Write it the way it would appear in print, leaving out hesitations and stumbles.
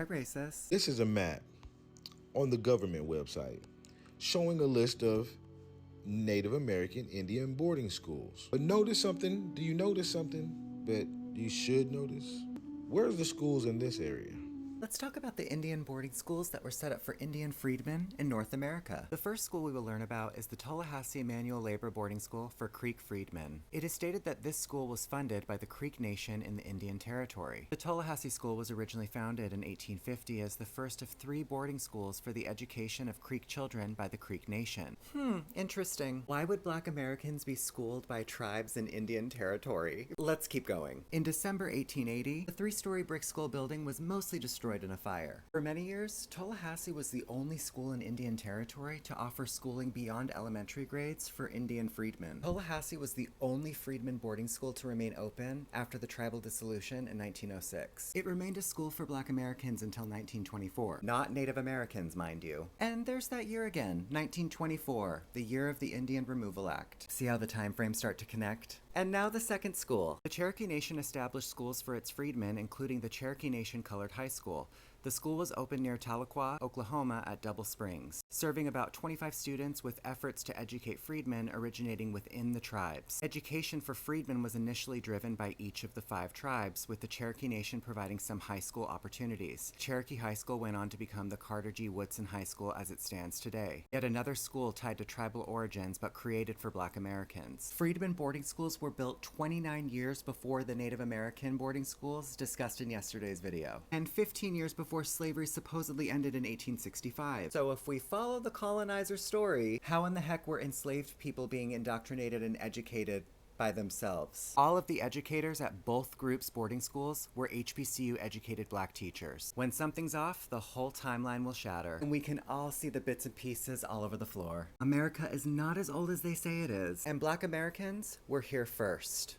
downright racist. This is a map on the government website showing a list of Native American Indian boarding schools. But notice something. Do you notice something that you should notice? Where's the schools in this area? Let's talk about the Indian boarding schools that were set up for Indian freedmen in North America. The first school we will learn about is the Tallahassee Manual Labor Boarding School for Creek freedmen. It is stated that this school was funded by the Creek Nation in the Indian Territory. The Tallahassee School was originally founded in 1850 as the first of 3 boarding schools for the education of Creek children by the Creek Nation. Interesting. Why would Black Americans be schooled by tribes in Indian Territory? Let's keep going. In December 1880, the 3-story brick school building was mostly destroyed in a fire. For many years, Tallahassee was the only school in Indian Territory to offer schooling beyond elementary grades for Indian freedmen. Tallahassee was the only freedmen boarding school to remain open after the tribal dissolution in 1906. It remained a school for Black Americans until 1924. Not Native Americans, mind you. And there's that year again, 1924, the year of the Indian Removal Act. See how the time frames start to connect? And now the second school. The Cherokee Nation established schools for its freedmen, including the Cherokee Nation Colored High School. The school was opened near Tahlequah, Oklahoma at Double Springs, serving about 25 students with efforts to educate freedmen originating within the tribes. Education for freedmen was initially driven by each of the 5 tribes, with the Cherokee Nation providing some high school opportunities. Cherokee High School went on to become the Carter G. Woodson High School as it stands today, yet another school tied to tribal origins but created for Black Americans. Freedmen boarding schools were built 29 years before the Native American boarding schools discussed in yesterday's video, and 15 years before slavery supposedly ended in 1865. So if we follow the colonizer's story, how in the heck were enslaved people being indoctrinated and educated by themselves? All of the educators at both groups' boarding schools were HBCU educated Black teachers. When something's off, the whole timeline will shatter, and we can all see the bits and pieces all over the floor. America is not as old as they say it is, and Black Americans were here first.